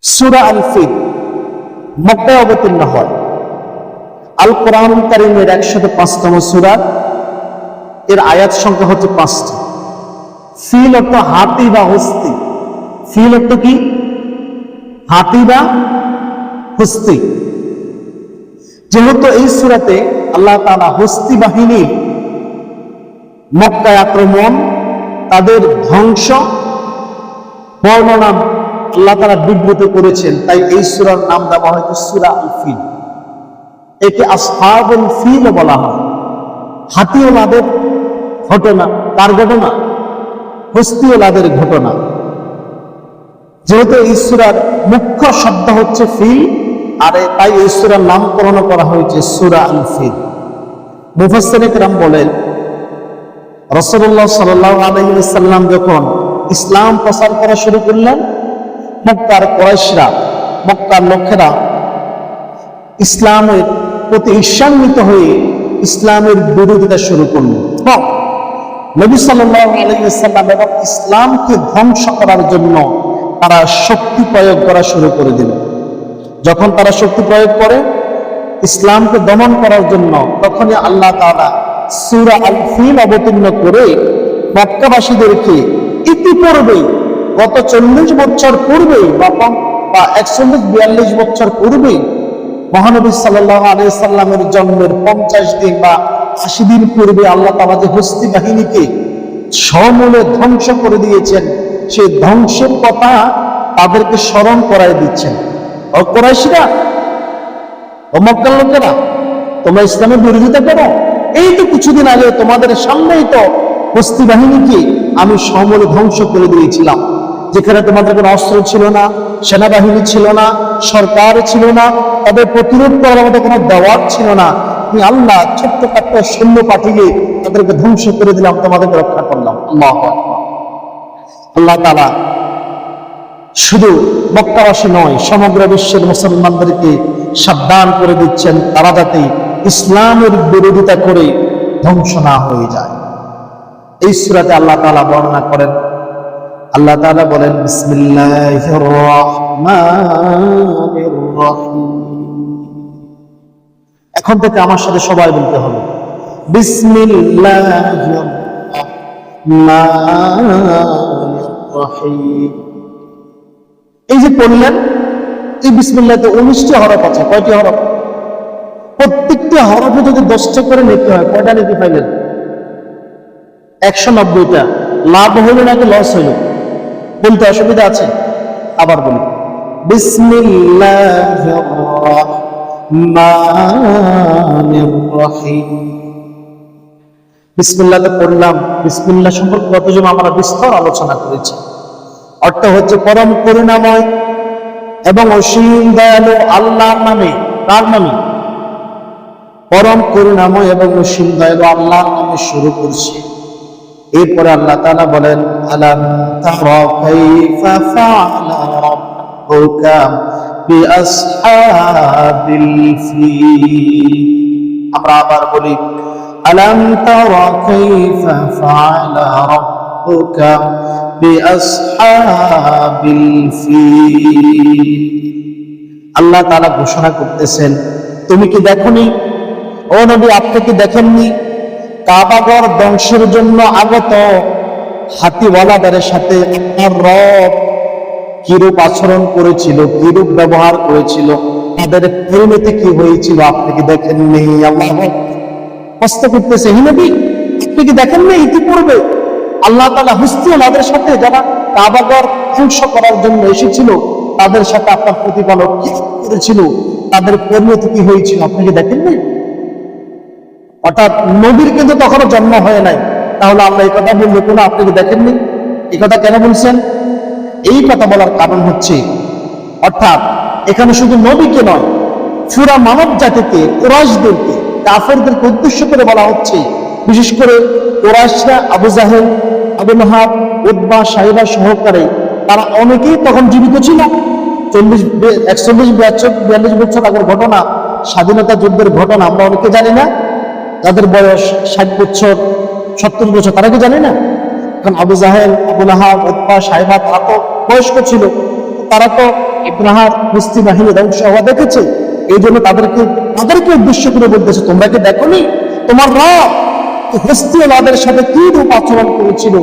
সূরা আল feel মক্কায় অবতীর্ণ হয়। আল কোরআন কারীমের 105তম সূরা, এর আয়াত সংখ্যা হচ্ছে 5টি। ফিল অর্থ হাতি বা হস্তি। ফিল অর্থ কি? হাতি বা হস্তি। যেহেতু এই সূরাতে আল্লাহ তাআলা হস্তি বাহিনীর মক্কায় আক্রমণ, তাদের ধ্বংস বর্ণনা আল্লাহ তাআলা বিবৃত করেছেন, তাই এই সূরার নাম দেওয়া হয়েছে সূরা আল ফিল। একে আসহাবুল ফিল বলা হয়। হাতিওয়ালাদের ঘটনা। কার ঘটনা? হস্তিওয়ালাদের ঘটনা। যেহেতু এই সূরার মুখ্য শব্দ হচ্ছে ফিল, আর তাই এই সূরার নামকরণ করা হয়েছে সূরা আল ফিল। মুফাসসিরিনে কেরাম বলেন, রাসূলুল্লাহ সাল্লাল্লাহু আলাইহি ওয়াসাল্লাম যখন ইসলাম প্রচার করা শুরু করলেন, মক্কার কুরাইশরা, মক্কার লোকেরা ইসলামের প্রতি ঈর্ষান্বিত হয়ে ইসলামের বিরোধিতা শুরু করল। নবী সাল্লাল্লাহু আলাইহি ওয়াসাল্লাম এবং ইসলামকে ধ্বংস করার জন্য তারা শক্তি প্রয়োগ করা শুরু করে দিল। যখন তারা শক্তি প্রয়োগ করে ইসলামকে দমন করার জন্য, তখনই আল্লাহ তাআলা সূরা আল ফিল অবতীর্ণ করে মক্কাবাসীদেরকে ইতিপূর্বে গত 40 বছর পূর্বে বা 41-42 বছর পূর্বে মহানবী সাল্লাল্লাহু আলাইহি সাল্লামের জন্মের 50 দিন বা 80 দিন পূর্বে আল্লাহ তাআলা যে হস্তি বাহিনীকে সমূলে ধ্বংস করে দিয়েছেন, সেই ধ্বংসের কথা তাদেরকে স্মরণ করায় দিচ্ছেন। ও কুরাইশরা, ও মক্কার লোকেরা, তোমরা ইসলামের বিরোধিতা করো। এই তো কিছুদিন আগে তোমাদের সামনেই তো হস্তি বাহিনীকে আমি সমূলে ধ্বংস করে দিয়েছিলাম, যেখানে তোমাদের কোনো অস্ত্র ছিল না, সেনাবাহিনী ছিল না, সরকার ছিল না, তাদের প্রতিরোধ করার মতো কোনো দেওয়ার ছিল না। তুমি আল্লাহ ছোট্ট একটা সৈন্য পাঠিয়ে তাদেরকে ধ্বংস করে দিলাম, তোমাদেরকে রক্ষা করলাম। আল্লাহু আকবার। আল্লাহ তাআলা শুধু মক্কাবাসী নয়, সমগ্র বিশ্বের মুসলমানদেরকে সাবধান করে দিচ্ছেন, তারা যাতে ইসলামের বিরোধিতা করে ধ্বংস না হয়ে যায়। এই সূরাতে আল্লাহ তাআলা বর্ণনা করেন, আল্লাহ তাআলা বলেন, বিসমিল্লাহির রহমানির রহিম। এখন থেকে আমার সাথে সবাই বলতে হবে, বিসমিল্লাহির রহমানির রহিম। এই যে পড়লেন, এই বিসমিল্লাহতে 19টি হরফ আছে। কয়টি হরফ? প্রত্যেকটি হরফে যদি 10টা করে নিতে হয়, কয়টা নিতে পাইলেন? 190টা। লাভ হইল নাকি লস হইল? বলতে অসুবিধা আছে? আবার বলি, বিসমিল্লাহির রহমানির রহিম। বিসমিল্লাহতে পড়লাম। বিসমিল্লাহ সম্পর্কে গতজম আমরা বিস্তর আলোচনা করেছি। অর্থ হচ্ছে পরম করুণাময় এবং অসীম দয়ালু আল্লাহর নামে। কার নামে? পরম করুণাময় এবং অসীম দয়ালু আল্লাহর নামে শুরু করছি। এরপরে আল্লাহ তাআলা বলেন, আলাম তারা কাইফা ফাআলা রাব্বুকা বিআসহাবিল ফিল। আমরা আবার বলি, আলাম তারা কাইফা ফাআলা রাব্বুকা বিআসহাবিল ফিল। আল্লাহ তাআলা ঘোষণা করতেছেন, তুমি কি দেখোনি ও নবী, আপনি কি দেখেননি কাবাঘর ধ্বংসের জন্য আগত হাতিওয়ালাদের সাথে আপনার রব কিরূপ আচরণ করেছিল, কিরূপ ব্যবহার করেছিল, তাদের পরিণতি কি হয়েছিল, আপনি কি দেখেননি? আল্লাহ কষ্ট করতেছে, হে নবী আপনি কি দেখেননি ইতিপূর্বে আল্লাহ তাআলা হস্তিওয়ালাদের সাথে, যারা কাবাঘর ধ্বংস করার জন্য এসেছিল, তাদের সাথে আপনার প্রতিপালক কি করেছিল, তাদের পরিণতি কি হয়েছিল, আপনি কি দেখেননি? অর্থাৎ নবীর কিন্তু তখনও জন্ম হয় নাই, তাহলে আল্লাহ এই কথা বললো কেন? আপনি কি দেখেননি? এই কথা কেন বলছেন? এই কথা বলার কারণ হচ্ছে, অর্থাৎ এখানে শুধু নবীকে নয়, পুরা মানব জাতিকে, কুরাইশদেরকে, কাফেরদেরকে উদ্দেশ্য করে বলা হচ্ছে। বিশেষ করে কুরাইশরা, আবু জাহেল, আবু লাহাব, উতবা, সাইবা সহকারে তারা অনেকেই তখন জীবিত ছিল। 41-42 বছর আগের ঘটনা, স্বাধীনতা যুদ্ধের ঘটনা আমরা অনেকে জানি না। যাদের বয়স 60 বছর, 70 বছর, তারা কি জানে না? এখন আবু জাহেল, আবু লাহাব, উতবা, সাইবা তারা তো বয়স্ক ছিল, তারা তো আব্রাহার মুসলিম বাহিনী ধ্বংস হওয়া দেখেছে, এই জন্য তাদেরকে উদ্দেশ্য করে বলতেছে, তোমরা কি দেখোনি তোমার রব ফিলিস্তিনিদের সাথে কি রূপ আচরণ করেছিল,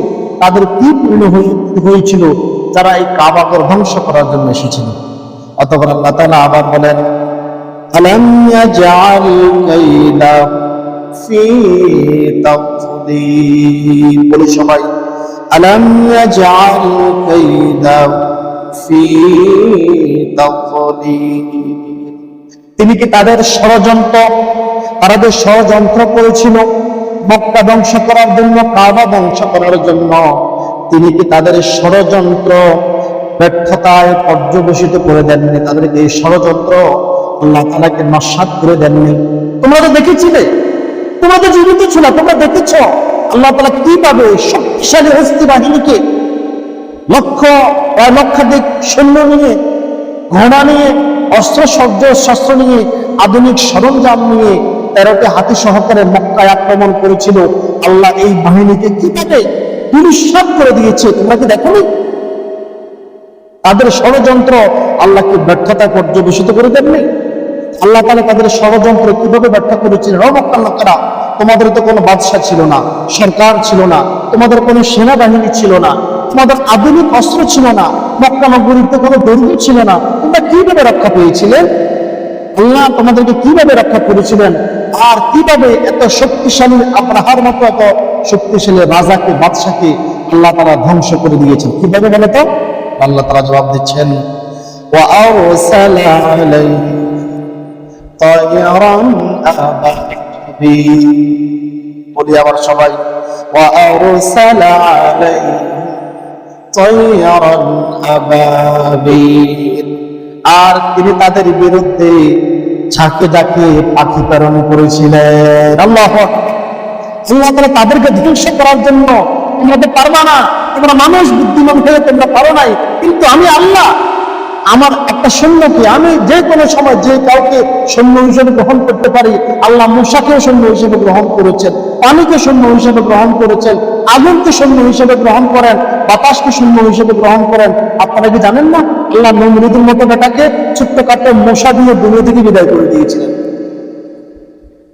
তাদের কি পূর্ণ হয়েছিল যারা এই কাবাগর ধ্বংস করার জন্য এসেছিল। অতঃপর আল্লাহ তাআলা আবার বলেন, আলাম ইয়াজআল কাইদা ফি তাকদীর। বলি সবাই, আলাম ইয়াজআল কাইদা ফি তাকদীর। তিনি কি তারা যে ষড়যন্ত্র করেছিল মক্কা ধ্বংস করার জন্য, কাবা ধ্বংস করার জন্য, তিনি কি তাদের ষড়যন্ত্র ব্যর্থতায় পর্যবসিত করে দেননি? তাদেরকে এই ষড়যন্ত্র আল্লাহ তাআলাকে নস্যাৎ করে দেননি? তোমরা তো দেখেছিলে, তোমরা তো জীবিত ছিল, তোমরা দেখেছ আল্লাহ তাআলা কিভাবে শক্তিশালী হস্তি বাহিনীকে লক্ষাধিক সৈন্য নিয়ে, ঘোড়া নিয়ে, শস্ত্র নিয়ে, আধুনিক সরঞ্জাম নিয়ে 13টি হাতি সহকারে মক্কায় আক্রমণ করেছিল। আল্লাহ এই বাহিনীকে কিভাবে নিঃসাত করে দিয়েছে, তোমরা কি দেখোনি? তাদের ষড়যন্ত্র আল্লাহকে ব্যর্থতায় পর্যবেসিত করে দেননি? আল্লাহ তাআলা তাদের ষড়যন্ত্র কিভাবে ব্যর্থ করেছিলেন? মক্কার লোকেরা, তোমাদের তো কোনো বাদশা ছিল না, সরকার ছিল না, তোমাদের কোনো সেনাবাহিনী ছিল না, তোমাদের আধুনিক অস্ত্র ছিল না, মক্কা নগরীতে কোনো দুর্গ ছিল না, তোমরা কিভাবে রক্ষা পেয়েছিলেন? আল্লাহ তোমাদেরকে কিভাবে রক্ষা করেছিলেন? আর কিভাবে এত শক্তিশালী আব্রাহার মতো এত শক্তিশালী রাজাকে, বাদশাকে আল্লাহ তাআলা ধ্বংস করে দিয়েছেন? কিভাবে বলে তো? আল্লাহ তাআলা জবাব দিচ্ছেন, ওয়া আরসালা আলাইহিম তায়রান আবাবিল। বলি আবার সবাই, ওয়া আরসালা আলাইহিম তায়রান আবাবিল। আর তিনি তাদের বিরুদ্ধে ঝাঁকে ঝাঁকে পাখি প্রেরণ করেছিলেন। আল্লাহু আকবার। আল্লাহ তাআলা তাদেরকে ধ্বংস করার জন্য, তোমরা তো পারবা না, তোমরা মানুষ বুদ্ধিমান হয়ে তোমরা পারো নাই, কিন্তু আমি আল্লাহ আমার একটা সৈন্যকে আমি যে কোনো সময় যে কাউকে সৈন্য হিসেবে গ্রহণ করতে পারি। আল্লাহ মূসাকেও সৈন্য হিসেবে গ্রহণ করেছেন, পানিকে সৈন্য হিসেবে গ্রহণ করেছেন, আগুনকে সৈন্য হিসেবে গ্রহণ করেন, বাতাসকে সৈন্য হিসেবে গ্রহণ করেন। আপনারা কি জানেন না আল্লাহ নমরুদের মতো বেটাকে ছোট্টখাটো মশা দিয়ে দুনিয়া থেকে বিদায় করে দিয়েছিলেন?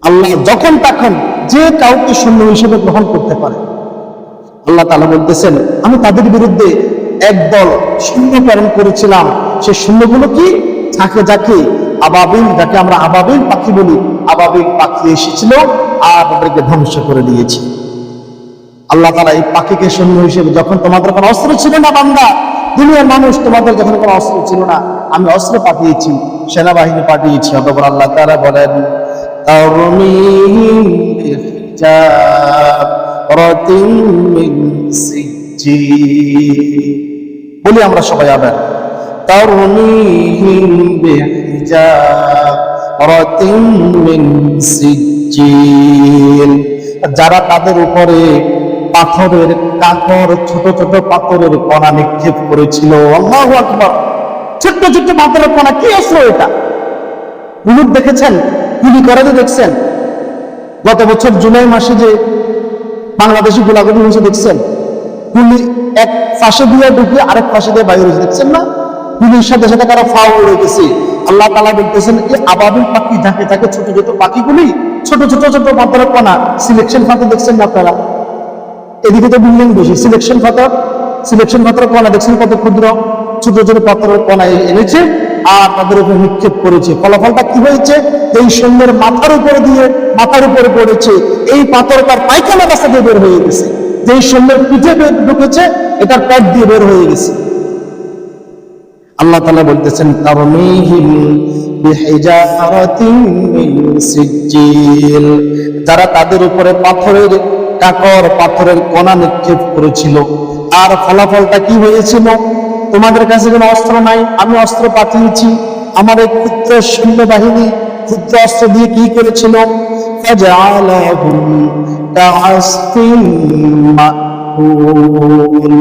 আল্লাহ যখন তখন যে কাউকে সৈন্য হিসেবে গ্রহণ করতে পারে। আল্লাহ তাআলা বলতেছেন, আমি তাদের বিরুদ্ধে একদল সৈন্য প্রেরণ করেছিলাম। সেই সৈন্যগুলো কি? ঝাঁকে ঝাঁকে আবাবিল, যাকে আমরা আবাবিল পাখি বলি, আবাবিল পাখি এসেছিল আর তাদেরকে ধ্বংস করে দিয়েছে। আল্লাহ তাআলা এই পাখিকে সৈন্য হিসেবে, যখন তোমাদের কোনো অস্ত্র ছিল না বান্দা, দুনিয়ার মানুষ, তোমাদের যখন কোনো অস্ত্র ছিল না, আমি অস্ত্র পাঠিয়েছি, সেনাবাহিনী পাঠিয়েছি। অতঃপর আল্লাহ তাআলা বলেন, তারমিহিম বিহিজারাতিন মিন সিজ্জিল। বলি আমরা সবাই আবার, তারমিহিম বিহিজারাতিন মিন সিজ্জিল। যারা তাদের উপরে পাথরের কাকর, ছোট ছোট পাথরের কণা নিক্ষেপ করেছিল। আল্লাহু আকবার। ছোট্ট ছোট্ট পাথরের কণা, কি অস্ত্র এটা? বুলুট দেখেছেন? গুলি করাতে দেখছেন? গত বছর জুলাই মাসে যে বাংলাদেশি গোলাগুলি হয়েছে দেখছেন? গুলি এক পাশে দিয়ে ঢুকে আরেক পাশে দিয়ে বাইরে হয়েছে, দেখছেন না? গুলির সাথে সাথে কারো ফাও উড়ে গেছে। আল্লাহ তাআলা বলতেছেন, এই আবাবিল পাখি ঝাঁকে ঝাঁকে ছোট ছোট পাখিগুলি, ছোট ছোট ছোট পাথরের কণা, সিলেকশন ফাতর দেখছেন না আপনারা? এদিকে তো বিল্ডিং বেশি, সিলেকশন পাথরের কণা দেখছেন কত ক্ষুদ্র, ছোট ছোট পাথরের কণা এনেছে আর তাদের উপর নিক্ষেপ করেছে। ফলাফলটা কি হয়েছে? এই সৈন্যের মাথার উপরে পড়েছে। এই পাথর তার পায়খানা রাস্তা দিয়ে বের হয়ে গেছে। যেই সৈন্যের পিঠে ঢুকেছে, এটার পেট দিয়ে বের হয়ে গেছে। আল্লাহ তাআলা বলতেছেন, তারমিহিম বিহিজারাতিন মিন সিজ্জিল। যারা তাদের উপরে পাথরের কাকর, পাথরের কণা নিক্ষেপ করেছিল। আর ফলাফলটা কি হয়েছিল? তোমাদের কাছে কোনো অস্ত্র নাই, আমি অস্ত্র পাঠিয়েছি। আমার এই ক্ষুদ্র সৈন্যবাহিনী ক্ষুদ্র অস্ত্র দিয়ে কি করেছিল? ফাজআলাহুম কাআসফিন মাকুল।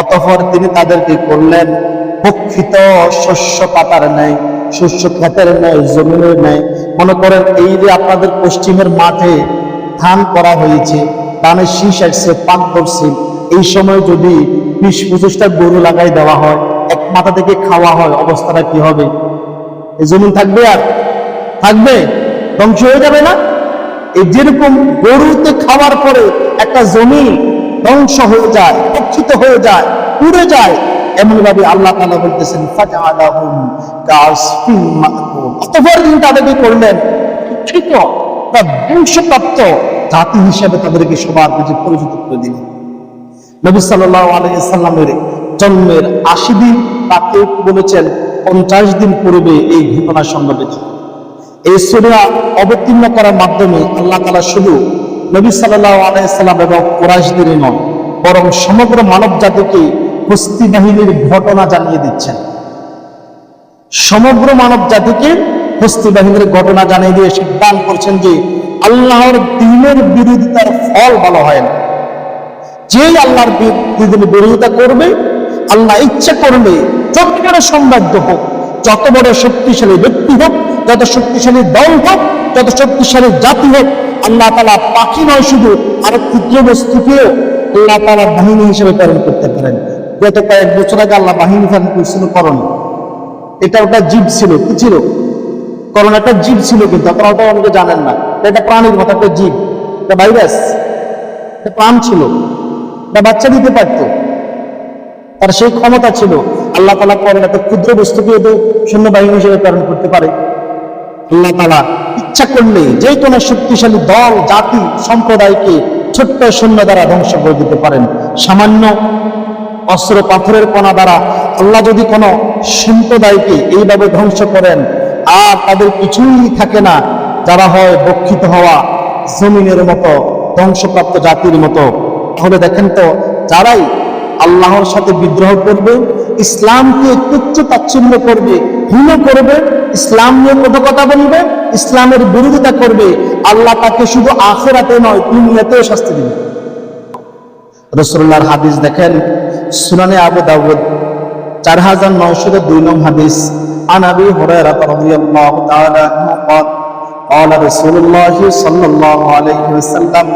অতঃপর তিনি তাদেরকে করলেন ভক্ষিত শস্য পাতার ন্যায়, শস্য ক্ষেতের ন্যায়, জমিনের ন্যায়। মনে করেন এই যে আপনাদের পশ্চিমের মাঠে ধান করা হয়েছে, ধানের শীষ আসছে, পাক ধরছে, এই সময় যদি 20-25টা গরু লাগাই দেওয়া হয়, এক মাথা থেকে খাওয়া হয়, অবস্থাটা কি হবে? এই জমিন থাকবে? আর থাকবে? ধ্বংস হয়ে যাবে না? এই যেরকম গরুতে খাওয়ার পরে একটা জমি ধ্বংস হয়ে যায়, অক্ষিত হয়ে যায়, পুড়ে যায়, এমন ভাবে আল্লাহ তাআলা বলতেছেন ফাজআলাহুম কাসফিন মাকুল। অতঃপর তিনি তাদেরকে করলেন শিক্ষিত বা ধ্বংসপ্রাপ্ত জাতি হিসেবে তাদেরকে সবার কাছে পরিচিত করে দিলেন। নবী সাল্লাল্লাহু আলাইহি সাল্লামের জন্মের ৮০ দিন তাকে বলেছেন ৫০ দিন পূর্বে এই ঘটনা সংঘটিত। এই সূরা অবতীর্ণ করার মাধ্যমে আল্লাহ তাআলা শুধু নবী সাল্লাল্লাহু আলাইহি সাল্লাম এবং কুরাইশদেরই নয়, বরং সমগ্র মানব জাতিকে হস্তি বাহিনীর ঘটনা জানিয়ে দিচ্ছেন। সমগ্র মানব জাতিকে হস্তি বাহিনীর ঘটনা জানিয়ে দিয়ে সিদ্ধান্ত করছেন যে আল্লাহর দ্বীনের বিরোধিতার ফল ভালো হয় না। যেই আল্লাহর দ্বীনের বিরোধিতা করবে, আল্লাহ ইচ্ছা করলে যত বড় সাম্রাজ্য হোক, যত বড় শক্তিশালী ব্যক্তি হোক, যত শক্তিশালী দল হোক, যত শক্তিশালী জাতি হোক, আল্লাহ তাআলা পাখি নয় শুধু আরো ক্ষুদ্র বস্তুকেও আল্লাহ তাআলা বাহিনী হিসেবে প্রেরণ করতে পারেন। গত কয়েক বছর আগে আল্লাহ বাহিনী প্রেরণ করেছিল করোনা। এটা ওটা জীব ছিল, কি ছিল? করোনা একটা জীব ছিল, কিন্তু আপনারা ওটা অনেকে জানেন না। এটা প্রাণীর মতো একটা জীব, একটা ভাইরাস, একটা প্রাণ ছিল, একটা বাচ্চা দিতে পারতো, তার সেই ক্ষমতা ছিল। আল্লাহ তাআলা করেন এত ক্ষুদ্র বস্তুকে সৈন্যবাহিনী হিসেবে প্রেরণ করতে পারে। আল্লাহ তাআলা ইচ্ছা করলে যে কোনো শক্তিশালী দল, জাতি, সম্প্রদায়কে ছোট্ট সৈন্য দ্বারা ধ্বংস করে দিতে পারেন। সামান্য অস্ত্র পাথরের কণা দ্বারা আল্লাহ যদি কোনো সম্প্রদায়কে এইভাবে ধ্বংস করেন, আর তাদের কিছুই থাকে না, যারা হয় বক্ষিত হওয়া জমিনের মতো, ধ্বংসপ্রাপ্ত জাতির মতো, তাহলে দেখেন তো যারাই আল্লাহর সাথে বিদ্রোহ করবে, ইসলামকে তুচ্ছ তাচ্ছিল্য করবে, হীন করবে, ইসলাম নিয়ে কটু কথা বলবে, ইসলামের বিরোধিতা করবে, আল্লাহ তাকে শুধু আখিরাতে নয় দুনিয়াতেও শাস্তি দিবে। রাসূলুল্লাহর হাদিস দেখেন, সুনানে আবু দাউদ 4902 নং হাদিস, আন আবি হুরায়রা রাদিয়াল্লাহু তাআলা আনহু قال قال رسول الله صلى الله عليه وسلم,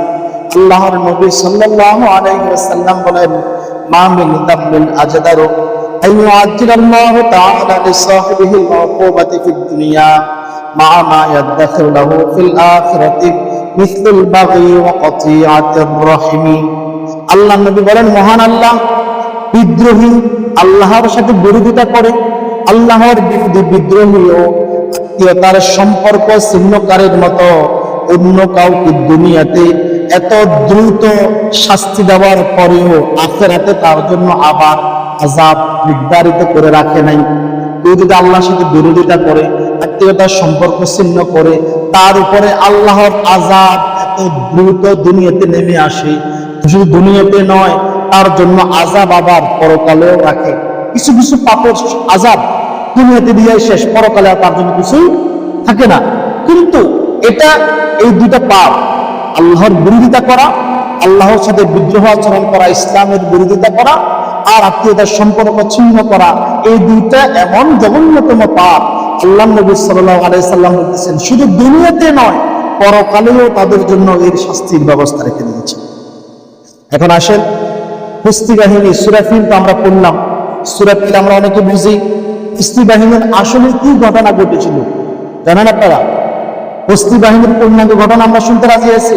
আল্লাহর নবী সাল্লাল্লাহু আলাইহি ওয়াসাল্লাম বলেন, মা মিন দাম্বিন আজদারু আন ইউআজ্জিলাল্লাহু তাআলা লিসাহিবিহিল উকুবাতি ফিদ দুনিয়া মা মা ইয়াদখিরু লাহু ফিল আখিরাতি মিসলুল বাগি ওয়া কাতিআতির রাহিমি। আল্লাহর নবী বলেন, মহান আল্লাহ বিদ্রোহী, আল্লাহর সাথে বিরোধিতা করে, আল্লাহর বিরুদ্ধে বিদ্রোহী ও আত্মীয়তার সম্পর্ক ছিন্নকারীর মতো অন্য কাউকে দুনিয়াতে এত দ্রুত শাস্তি দেওয়ার পরেও আখিরাতে তার জন্য আবার আযাব নির্ধারিত করে রাখে নাই। কেউ যদি আল্লাহর সাথে বিরোধিতা করে, আত্মীয়তার সম্পর্ক ছিন্ন করে, তার উপরে আল্লাহর আযাব এত দ্রুত দুনিয়াতে নেমে আসে। শুধু দুনিয়াতে নয়, তার জন্য আযাব আবার পরকালেও রাখে। কিছু কিছু পাপের আযাব দুনিয়াতে দিয়ে শেষ, পরকালে তার জন্য কিছু থাকে না। কিন্তু এটা এই দুইটা পাপ, আল্লাহর বিরোধিতা করা, আল্লাহর সাথে বিদ্রোহ আচরণ করা, ইসলামের বিরোধিতা করা, আর আত্মীয়তার সম্পর্ক ছিন্ন করা, এই দুইটা এমন জঘন্যতম পাপ। আল্লাহ নবী সাল্লাল্লাহু আলাইহি সাল্লাম বলেছেন, শুধু দুনিয়াতে নয়, পরকালেও তাদের জন্য এর শাস্তির ব্যবস্থা রেখে দিয়েছে। এখন আসেন, হস্তি বাহিনী সূরা ফিল তো আমরা পড়লাম, সূরা ফিল আমরা অনেকে বুঝি। হস্তি বাহিনীর আসলে কি ঘটনা ঘটেছিল জানেন আপনারা? হস্তি বাহিনীর পূর্ণাঙ্গ ঘটনা আমরা শুনতে রাজি আছি?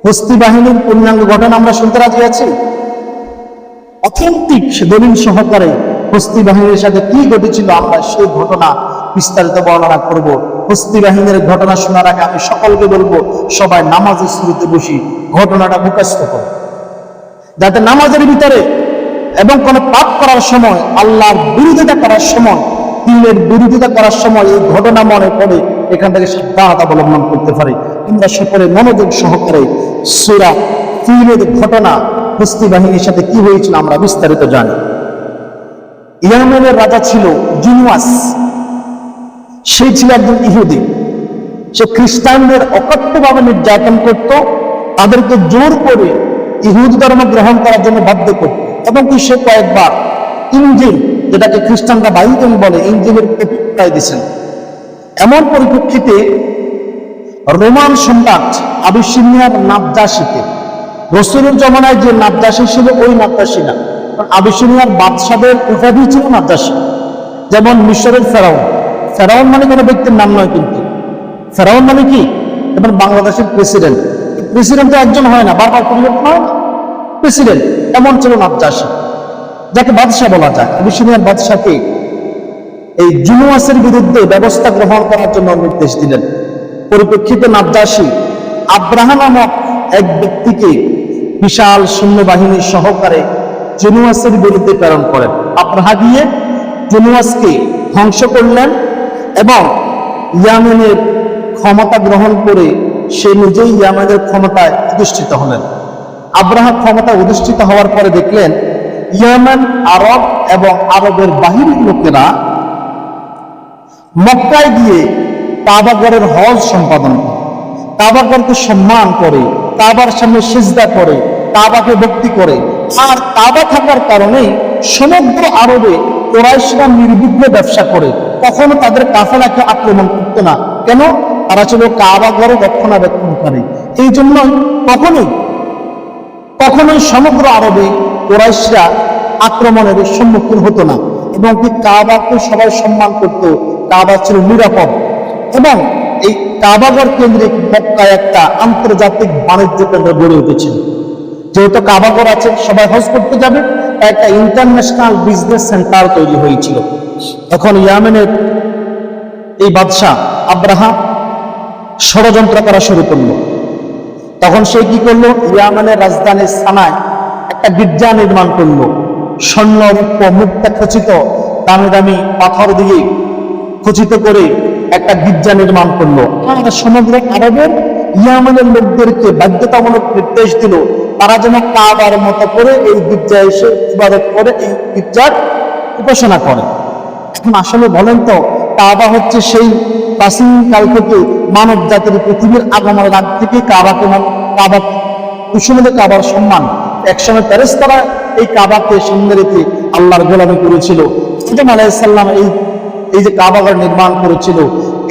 হস্তি বাহিনীর পূর্ণাঙ্গ ঘটনা আমরা শুনতে রাজি আছি? অথেন্টিক দলিল সহকারে হস্তি বাহিনীর সাথে কি ঘটেছিল আমরা সেই ঘটনা বিস্তারিত বর্ণনা করব। হস্তি বাহিনীর ঘটনা শোনার আগে আমি সকলকে বলবো, সবাই নামাজের শুরুতে বসি ঘটনাটা মুখস্থ করো, যাতে নামাজের ভিতরে এবং কোনো পাপ করার সময়, আল্লাহর বিরোধিতা করার সময়, দ্বীনের বিরোধিতা করার সময় এই ঘটনা মনে পড়ে, এখান থেকে সাবধানতা অবলম্বন করতে পারে। আমরা সকলে মনোযোগ সহকারে সূরা ফিলের ঘটনা, হস্তি বাহিনীর সাথে কি হয়েছিল আমরা বিস্তারিত জানি। ইয়ামেনের রাজা ছিল জিনুয়াস। সে ছিল একজন ইহুদি। সে খ্রিস্টানদের অকথ্যভাবে নির্যাতন করত, তাদেরকে জোর করে ইহুদি ধর্ম গ্রহণ করার জন্য বাধ্য করত। এবং কি সে কয়েকবার ইনজিল, যেটাকে খ্রিস্টানরা বাইবেল বলে, ইনজিলের কপি প্রায় দিয়েছেন। এমন পরিপ্রেক্ষিতে রোমান সম্রাট আবিসিনিয়ার নাবজাশীকে, রসুলের জমানায় যে নাবজাশী ছিল ওই নাবজাশী না, আবিসিনিয়ার বাদশাদের উপাধি ছিল নাজ্জাশী। যেমন মিশরের ফেরাউন, ফেরাউন মানে কোনো ব্যক্তির নাম নয়, কিন্তু ফেরাউন মানে কি? এবং বাংলাদেশের প্রেসিডেন্ট, প্রেসিডেন্ট তো একজন হয় না, বারবার পরিবর্তন হয় না প্রেসিডেন্ট, এমন ছিল নাজ্জাশী, যাকে বাদশাহ বলা যায়। আবিসিনিয়ার বাদশাকে এই জুনুয়াসের বিরুদ্ধে ব্যবস্থা গ্রহণ করার জন্য নির্দেশ দিলেন। পরিপ্রেক্ষিতে নাজ্জাশী আব্রাহা নামক এক ব্যক্তিকে বিশাল সৈন্যবাহিনী সহকারে জুনুয়াসের বিরুদ্ধে প্রেরণ করেন। আব্রাহা গিয়ে জুনুয়াসকে ধ্বংস করলেন এবং ইয়ামেনের ক্ষমতা গ্রহণ করে সে নিজেই ইয়ামেনের ক্ষমতায় অধিষ্ঠিত হলেন। আব্রাহা ক্ষমতা অধিষ্ঠিত হওয়ার পরে দেখলেন ইয়ামেন, আরব এবং আরবের বাহিরের লোকেরা মক্কায় গিয়ে কাবাগরের হজ সম্পাদন করে, কাবাগরকে সম্মান করে, কাবার সামনে সিজদা করে, কাবাকে ভক্তি করে। আর কাবা থাকার কারণে সমগ্র আরবে কুরাইশরা নির্বিঘ্নে ব্যবসা করে, কখনো তাদের কাফেলাকে আক্রমণ করতো না। কেন? তারা ছিল কাবাগর রক্ষণাবেক্ষণকারী। এই জন্য কখনোই সমগ্র আরবে কুরাইশরা আক্রমণের সম্মুখীন হতো না, এবং কি কাবাকে সবাই সম্মান করত। কাবা ছিল নিরাপদ, এবং এই কাবাগর কেন্দ্রিক মক্কায় একটা আন্তর্জাতিক বাণিজ্য কেন্দ্র গড়ে উঠেছিল। যেহেতু কাবাগর আছে, সবাই হজ করতে যাবে, তাই একটা ইন্টারন্যাশনাল বিজনেস সেন্টার তৈরি হয়েছিল। এখন ইয়ামেনের এই বাদশাহ আব্রাহা ষড়যন্ত্র করা শুরু করলো। তখন সে কি করলো? ইয়ামেনের রাজধানী সানায় একটা গির্জা নির্মাণ করলো, স্বর্ণ রূপ মুক্তা খচিত দামি দামি পাথর দিয়ে খচিত করে একটা গির্জা নির্মাণ করলো। আর সমগ্র আরবের ইয়ামেনের লোকদেরকে বাধ্যতামূলক নির্দেশ দিল তারা যেন কাবার মতো করে এই গির্জায় এসে ইবাদত করে, এই গির্জার উপাসনা করে। এখন আসলে বলেন তো, কাবা হচ্ছে সেই প্রাচীন কাল থেকে মানব জাতির পৃথিবীর আগমনের আগ থেকে কাবাকে কুসুমে কাবার সম্মান। একসময় ফেরেশতারা এই কাবাকে সামনে রেখে আল্লাহর গোলামি করেছিল। আদম আলাইহিস সালাম এই যে কাবাঘর নির্মাণ করেছিল,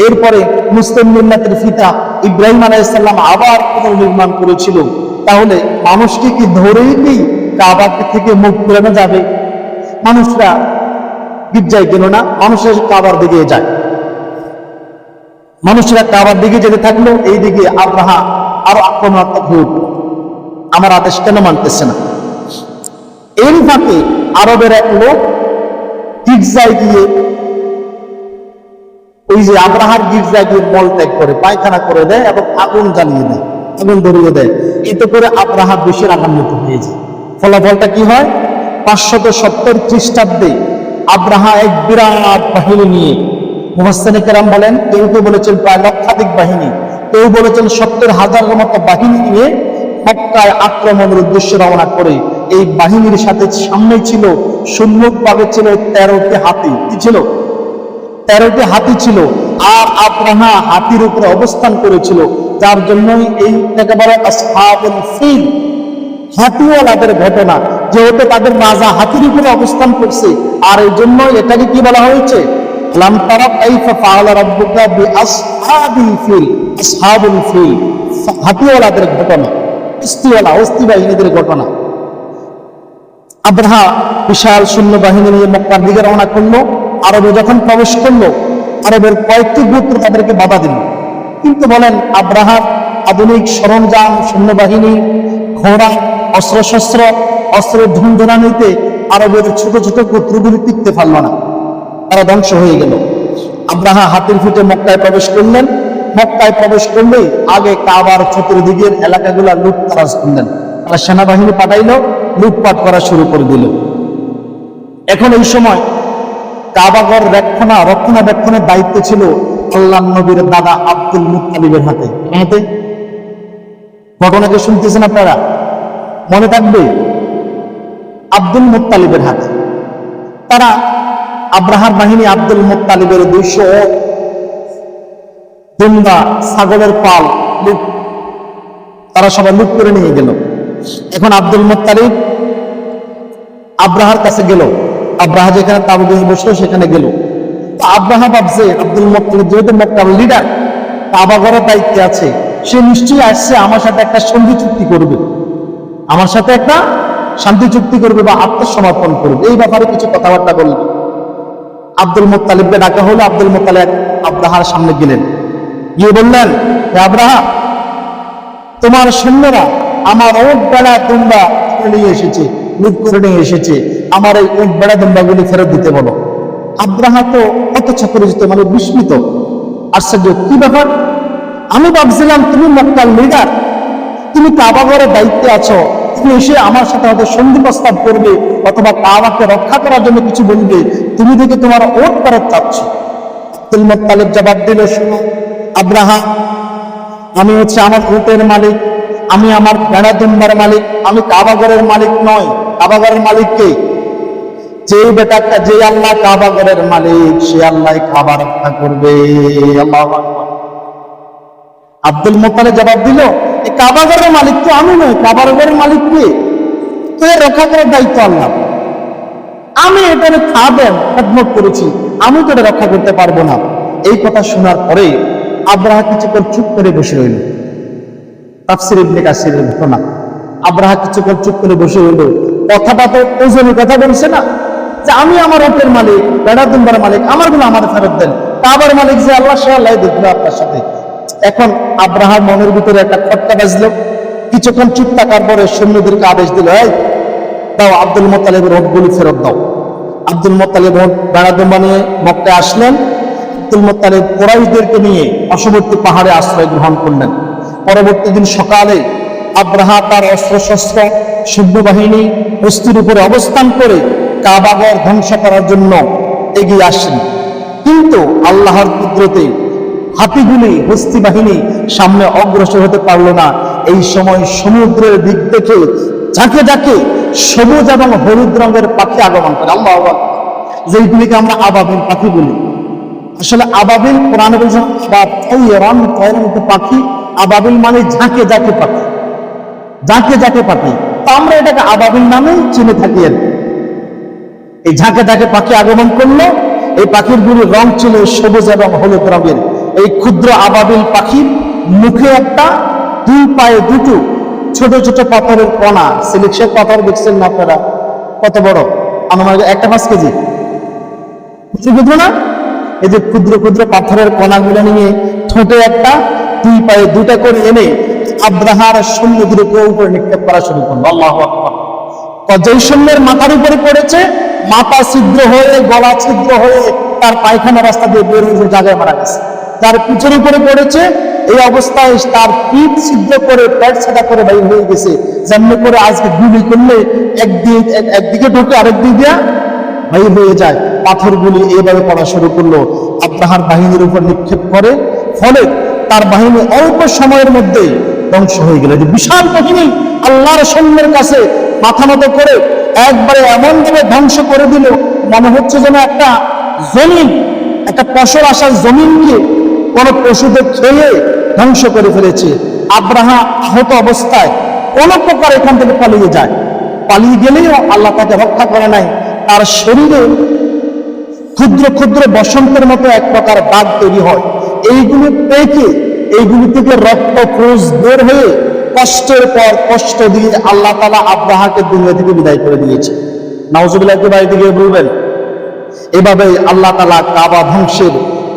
এরপরে মুসলিম মিল্লাতের পিতা ইব্রাহিম আলাইহিস সালাম আবার পুনর্নির্মাণ করেছিল। তাহলে মানুষকে কি ধরেই কি কাবা থেকে মুখ ফেরানো যাবে? মানুষরা গির্জায় গেল না, মানুষের কাবার দিকে যায়। মানুষরা কাবার দিকে যেতে থাকলো, এই দিকে আব্রাহা আরো আক্রমণাত্মক হয়ে উঠল। আমার আদেশ কেন মানতেছে না? এর ফাঁকে আরবের এক লোক গির্জায় গিয়ে ওই যে আব্রাহার গির্জায় গিয়ে মল ত্যাগ করে, পায়খানা করে দেয় এবং আগুন জ্বালিয়ে দেয়, আগুন ধরিয়ে দেয়। এতে করে আব্রাহা বেশি রাগান্বিত হয়ে যায়। ফলাফলটা কি হয়? 570 খ্রিস্টাব্দে আব্রাহা এক বিরাট বাহিনী নিয়ে, মুফাসসিরিন কেরাম বলেন, কেউ বলেছেন প্রায় লক্ষাধিক বাহিনী, কেউ বলেছেন 70,000-এর মতো বাহিনী নিয়ে মক্কায় আক্রমণের উদ্দেশ্যে রওনা করে। এই বাহিনীর সাথে সামনে ছিল, সম্মুখভাবে ছিল 13টি হাতি। কি ছিল? 13টি হাতি ছিল। আর আব্রাহা হাতির উপরে অবস্থান করেছিল, যার জন্যই এই একেবারে আসহাবুল ফিল, হাতিওয়ালাদের ঘটনা। যেহেতু তাদের রাজা হাতির উপরে অবস্থান করছে, আর এই জন্য এটাকে কি বলা হয়েছে? লাম তারা কাইফা ফাআলা রাব্বুকা বিআসহাবিল ফিল, আসহাবুল ফিল, হাতিওয়ালাদের ঘটনা, অস্থি বাহিনীদের ঘটনা। আব্রাহা বিশাল সৈন্যবাহিনী নিয়ে মক্কার দিকে রওনা করলো। আরবে যখন প্রবেশ করলো, আরবের কয়েকটি গোত্র তাদেরকে বাধা দিল। কিন্তু বলেন, আব্রাহার আধুনিক সরঞ্জাম, সৈন্যবাহিনী, ঘোড়া, অস্ত্রশস্ত্র, অস্ত্রের ধুমধুমানিতে আরবের ছোট ছোট গোত্রগুলি টিকতে পারল না, তারা ধ্বংস হয়ে গেল। আব্রাহা হাতির পিঠে মক্কায় প্রবেশ করলেন। মক্কায় প্রবেশ করলেই আগে কাবার চতুর্দিকের এলাকাগুলা লুটতরাজ করলেন। তারা সেনাবাহিনী পাঠাইল, লুটপাট করা শুরু করে দিল। এখন এই সময় কাবাগর রক্ষণাবেক্ষণের দায়িত্ব ছিল আল্লাহর নবীর দাদা আব্দুল মুত্তালিবের হাতে। ঘটনাকে শুনতেছেন আপনারা? মনে থাকবে, আব্দুল মুত্তালিবের হাতে। তারা আব্রাহার বাহিনী আব্দুল মুত্তালিবের 200 দুম্বা, ছাগলের পাল তারা সবাই লুট করে নিয়ে গেল। এখন আব্দুল মুত্তালিব আব্রাহার কাছে গেল। আব্রাহা যেখানে তাবু দিয়ে বসলো সেখানে গেল। আব্রাহা ভাবছে আব্দুল মুত্তালিব যেহেতু মক্কার লিডার, কাবাগরের দায়িত্বে আছে, সে নিশ্চয়ই আসছে আমার সাথে একটা সন্ধি চুক্তি করবে, আমার সাথে একটা শান্তি চুক্তি করবে বা আত্মসমর্পণ করবে, এই ব্যাপারে কিছু কথাবার্তা বলবে। আব্দুল মুত্তালিবকে ডাকা হলো। আব্দুল মুত্তালিব আব্রাহার সামনে গেলেন, গিয়ে বললেন, হে আব্রাহা, তোমার সৈন্যরা আমার উট বেড়া দুম্বা নিয়ে এসেছে, লুট করে নিয়ে এসেছে, আমার এই উট বেড়া দুম্বাগুলি ফেরত দিতে বলো। আব্রাহা তো হতচকিত, মানে বিস্মিত, আশ্চর্য, কি ব্যাপার? আমি ভাবছিলাম তুমি মক্কার লিডার, তুমি কাবা ঘরের দায়িত্বে আছো, তুমি এসে আমার সাথে হয়তো সন্ধি প্রস্তাব করবে অথবা কাবাকে রক্ষা করার জন্য কিছু বলবে, তুমি দেখে তোমার ওট ফেরত চাচ্ছ। আব্দুল মুত্তালিব জবাব দিল, শোনো আব্রাহা, আমি হচ্ছে আমার উটের মালিক, আমি আমার ভেড়া দুম্বার মালিক, আমি কাবাগরের মালিক নয়। কাবাগরের মালিক কে? যে বেটাটা, যে আল্লাহ কাবাগরের মালিক, সে আল্লাহ কাবা রক্ষা করবে। আল্লাহু আকবার। আব্দুল মুত্তালিব জবাব দিল, এই কাবাগরের মালিক তো আমি নই, কাবাগরের মালিক কে? তো এর রক্ষা করার দায়িত্ব আল্লাহ। আমি এখানে খাবেন খেদমত করেছি, আমি তো এটা রক্ষা করতে পারবো না। এই কথা শোনার পরে আব্রাহা কিছুক্ষণ চুপ করে বসে রইল। তাফসীর ইবনে কাসিরের ঘটনা। আব্রাহা কিছুক্ষণ চুপ করে বসে রইল। কথাটা তো ওজনের কথা বলছে না, যে আমি আমার উটের মালিক, বেড়া দুম্বার মালিক, আমারগুলো আমার ফেরত দেন। কাবার মালিক যে আল্লাহ, সে আল্লাহ দেখলো আপনার সাথে। এখন আব্রাহার মনের ভিতরে একটা খটকা বাজলো। কিছুক্ষণ চুপ থাকার পরে সৈন্যদেরকে আদেশ দিল, এই দাও, আব্দুল মুত্তালিবের উটগুলি ফেরত দাও। আব্দুল মুত্তালিব বেড়া দুম্বা নিয়ে মক্কায় আসলেন। আব্দুল মুত্তালিব কুরাইশদেরকে নিয়ে পার্শ্ববর্তী পাহাড়ে আশ্রয় গ্রহণ করলেন। পরবর্তী দিন সকালে আব্রাহা তার অস্ত্রশস্ত্র সৈন্যবাহিনী বস্তির উপরে অবস্থান করে কাবাঘর ধ্বংস করার জন্য এগিয়ে আসেন। কিন্তু আল্লাহর কুদরতে হাতিগুলি, হস্তি বাহিনী সামনে অগ্রসর হতে পারল না। এই সময় সমুদ্রের দিক থেকে ঝাঁকে ঝাঁকে সবুজ এবং হলুদ রঙের পাখি আগমন করে। আল্লাহু আকবার। যেইগুলিকে আমরা আবাবিল পাখি বলি। আসলে আবাবিল কোরআনে বলছে পাখি, আবাবিল মানে ঝাঁকে ঝাঁকে পাখি, ঝাঁকে ঝাঁকে পাখি। তো আমরা এটাকে আবাবিল নামেই চিনে থাকি আর কি। এই ঝাঁকে ঝাঁকে পাখি আগমন করলো। এই পাখিরগুলির রং ছিল সবুজ এবং হলুদ রঙের। এই ক্ষুদ্র আবাবিল পাখির মুখে একটা, দুই পায়ে দুটো ছোট ছোট পাথরের কণা। সিলিকশন পাথর দেখছেন না আপনারা? কত বড়, আমার 1-5 কেজি ক্ষুদ্র না? এই যে ক্ষুদ্র ক্ষুদ্র পাথরের কণাগুলো নিয়ে ঠোঁটে একটা, দুই পায়ে দুটা করে এনে আব্রাহার সৈন্যদেরকে উপরে নিক্ষেপ করা শুরু করলো। আল্লাহু আকবার। যেই সৈন্যের মাথার উপরে পড়েছে, মাথা ছিদ্র হয়ে, গলা ছিদ্র হয়ে তার পায়খানা রাস্তা দিয়ে বের হয়ে জায়গায় মারা গেছে। তার পিঠের উপরে পড়েছে, এই অবস্থায় তার পিঠ ছিদ্র করে, পেট ছাড়া করে বাইর হয়ে গেছে। যেমনি করে আজকে গুলি করলে একদিকে ঢোকে, আরেক দিক দিয়া বাইর হয়ে যায়। পাথরগুলি এইভাবে পড়া শুরু করলো। আব্রাহার বাহিনীর উপর নিক্ষেপ করে, ফলে তার বাহিনী অল্প সময়ের মধ্যে ধ্বংস হয়ে গেল। যে বিশাল বাহিনী আল্লাহর সৈন্যের কাছে মাথা নত করে একবারে এমন ভাবে ধ্বংস করে দিল, মনে হচ্ছে যেন একটা জমিন, একটা ফসল আসার জমিনকে কোন পশুদের খেয়ে ধ্বংস করে ফেলেছে। আব্রাহা আহত অবস্থায় কোন প্রকার এখান থেকে পালিয়ে যায়। পালিয়ে গেলেও আল্লাহ তাকে রক্ষা করে নাই। তার শরীরে ক্ষুদ্র ক্ষুদ্র বসন্তের মতো এক প্রকার দাগ তৈরি হয়। এইগুলি পেকে, এইগুলি থেকে রক্ত কোষ বের হয়ে কষ্টের পর কষ্ট দিয়ে আল্লাহ তাআলা আব্রাহাকে দুনিয়া থেকে বিদায় করে দিয়েছে। নাউজুবিল্লাহ, বাড়িতে গিয়ে বলবেন। এভাবে আল্লাহ তাআলা কাবা ধ্বংসের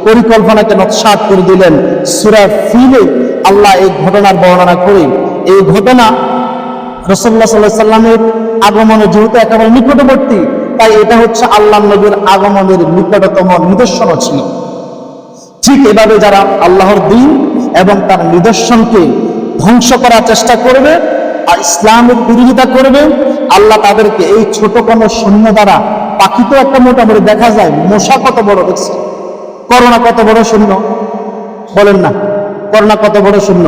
পরিকল্পনাকে নস্যাৎ করে দিলেন। সূরা ফিলে আল্লাহ এই ঘটনার বর্ণনা করে, এই ঘটনা রাসূলুল্লাহ সাল্লাল্লাহু আলাইহি সাল্লামের আগমনের যেহেতু একেবারে নিকটবর্তী, তাই এটা হচ্ছে আল্লাহ নবীর আগমনের নিকটতম নিদর্শন ছিল। ঠিক এভাবে যারা আল্লাহর দ্বীন এবং তার নিদর্শনকে ধ্বংস করার চেষ্টা করবে আর ইসলামের বিরোধিতা করবে, আল্লাহ তাদেরকে এই ছোট কোনো সৈন্য দ্বারা, পাখি তো একটা মোটামুটি দেখা যায়, মশা কত বড় দেখছে, করোনা কত বড় শূন্য বলেন না? করোনা কত বড় শূন্য?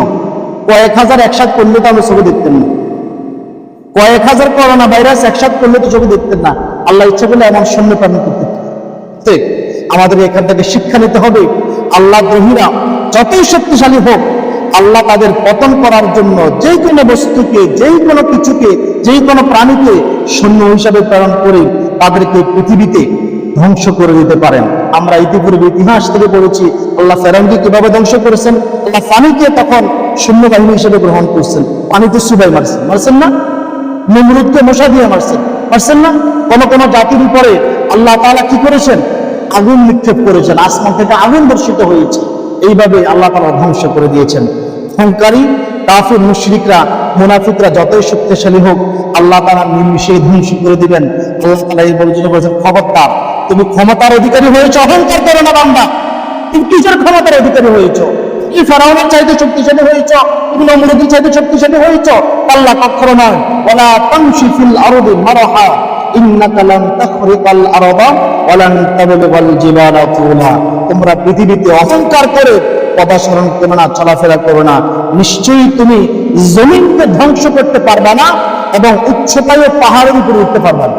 কয়েক হাজার একসাথ করলে তো আমরা ছবি দেখতেন না। কয়েক হাজার করোনা ভাইরাস একসাথ করলে তো ছবি দেখতেন না। আল্লাহ ইচ্ছা করলে এমন শূন্য প্রাণ করতে। আমাদের এখান থেকে শিক্ষা নিতে হবে, আল্লাহ দ্রোহীরা যতই শক্তিশালী হোক, আল্লাহ তাদের পতন করার জন্য যে কোনো বস্তুকে, যেই কোনো কিছুকে, যেই কোনো প্রাণীকে সৈন্য হিসাবে প্রেরণ করে তাদেরকে পৃথিবীতে ধ্বংস করে দিতে পারেন। আমরা ইতিপূর্বে ইতিহাস থেকে পড়েছি আল্লাহ ফেরাউনকে কিভাবে ধ্বংস করেছেন। আল্লাহ পানিকে তখন সৈন্যবাহিনী হিসেবে গ্রহণ করছেন, পানিতে সুবাই মারছেন না? নমরুদকে মশা দিয়ে মারছেন, পারছেন না? কোন কোন জাতির উপরে আল্লাহ তাআলা কি করেছেন? আগুন নিক্ষেপ করেছেন, আসমান থেকে আগুন বর্ষিত হয়েছে। এইভাবে আল্লাহ তাআলা ধ্বংস করে দিয়েছেন। অহংকারী কাফির মুশরিকরা মুনাফিকরা যতই শক্তিশালী হোক, আল্লাহ তাআলা নির্বিশেষ ধ্বংস করে দিবেন। আল্লাহ তাআলা এই বলেছেন, খবরদার, তুমি ক্ষমতার অধিকারী হয়েছো, অহংকার করো না বান্দা। তুমি কিসের ক্ষমতার অধিকারী হয়েছো? তুমি ফেরাউনের চাইতে শক্তিশালী হয়েছো, তুমি নমরুদের চাইতে শক্তিশালী হয়েছো? আল্লাহ কখনো নয়। ওয়ালা তামশি ফিল আরদি মারহা ইন্নাকা লান তাখরিকাল আরদা ওয়া লান তাবলুগাল জিবালা তুলা। তোমরা পৃথিবীতে অহংকার করে পদাসরণ করো না, চলাফেরা করো না, নিশ্চয়ই তুমি জমিনকে ধ্বংস করতে পারবা না এবং উচ্চতায় পাহাড়ের উপরে উঠতে পারবা না।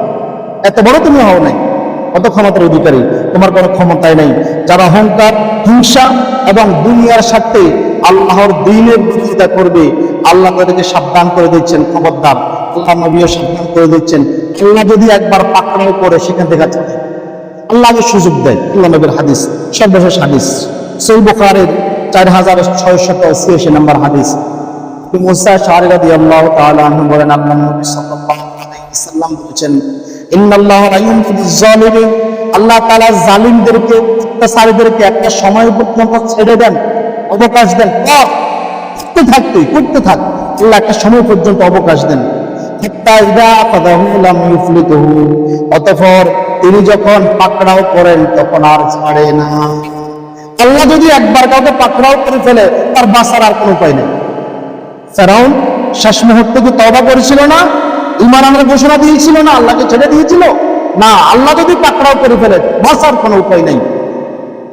এত বড় তুমি হও নাই, কত ক্ষমতার অধিকারী, তোমার কোনো ক্ষমতাই নেই। যারা অহংকার, হিংসা এবং দুনিয়ার স্বার্থে আল্লাহর দ্বীনের বিরোধিতা করবে, আল্লাহ তাদেরকে সাবধান করে দিচ্ছেন, খবরদার। আল্লাহ নবীও সাবধান করে দিচ্ছেন, আল্লাহ যদি একবার পাকড়াও করে সেখান থেকে চলে, আল্লাহকে সুযোগ দেয়। আল্লাহ নবীর হাদিস, সর্বশেষ হাদিস, সহিহ বুখারীর 4686 নম্বর হাদিস। মুসা আশআরী রাদিয়াল্লাহু তাআলা আনহু বলেন, আল্লাহ নবী সাল্লাল্লাহু আলাইহি ওয়াসাল্লাম বলেছেন, ইন্নাল্লাহা লা ইউমতিজ জালিমিন, আল্লাহ তাআলা জালিমদেরকে, অত্যাচারীদেরকে একটা সময় পর্যন্ত ছেড়ে দেন, অবকাশ দেন, করতে থাক। আল্লাহ একটা সময় পর্যন্ত অবকাশ দেন। হাত্তা ইযা আখাযাহু লাম ইউফলিতুহু, অতঃপর তিনি যখন পাকড়াও করেন তখন আর ছাড়ে না। আল্লাহ যদি একবার কাউকে পাকড়াও করে ফেলে, তার বাঁচার আর কোনো উপায় নেই। ফেরাউন শেষ মুহূর্তে কি তওবা করেছিল না? ঈমান আনার ঘোষণা দিয়েছিল না? আল্লাহকে ছেড়ে দিয়েছিল না? আল্লাহ যদি পাকড়াও করে ফেলে, বাঁচার কোনো উপায় নেই।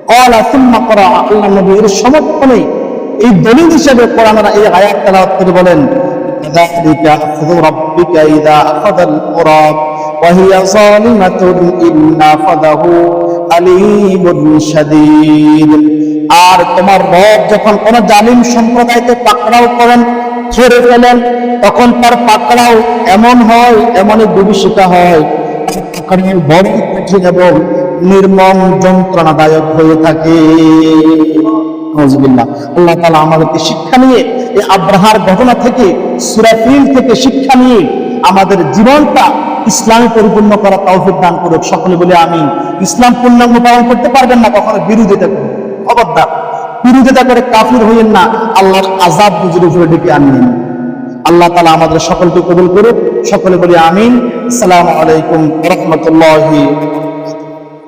ক্বালা সুম্মা ক্বারা, আল্লাহ নবী এর সমর্থনে এই দলিল হিসেবে কোরআনের এই আয়াত তেলাওয়াত করে বলেন, কাযালিকা আখযু রাব্বিকা ইযা আখাযাল কুরা ওয়া হিয়া যালিমাতুন ইন্না আখাযাহু আলীমুন শাদীদ। আর তোমার রব যখন কোন জালিম সম্প্রদায়কে পাকড়াও করেন, ছেড়ে ফেলেন, তখন তার পাকড়াও এমন হয়, এমনই বিভীষিকা হয়, পাকড়াও বড় কঠিন এবং নির্মম যন্ত্রণাদায়ক হয়ে থাকে। নাউযুবিল্লাহ। আল্লাহ তাআলা আমাদেরকে শিক্ষা নিয়ে, এই আব্রাহার ঘটনা থেকে, সূরা ফিল থেকে শিক্ষা নিয়ে আমাদের জীবনটা ইসলামে পরিপূর্ণ করা তৌফিক দান করুক। সকলে বলে আমিন। ইসলাম পূর্ণাঙ্গ পালন করতে পারবেন না, কখনো বিরোধিতা করুন, খবরদার, বিরোধিতা করে কাফির হইয়েন না, আল্লাহর আযাব নিজের উপরে ডেকে আনবেন। আল্লাহ তাআলা আমাদের সকলকে কবুল করুক। সকলে বলি আমিন। আসসালামু আলাইকুম ওয়া রাহমাতুল্লাহি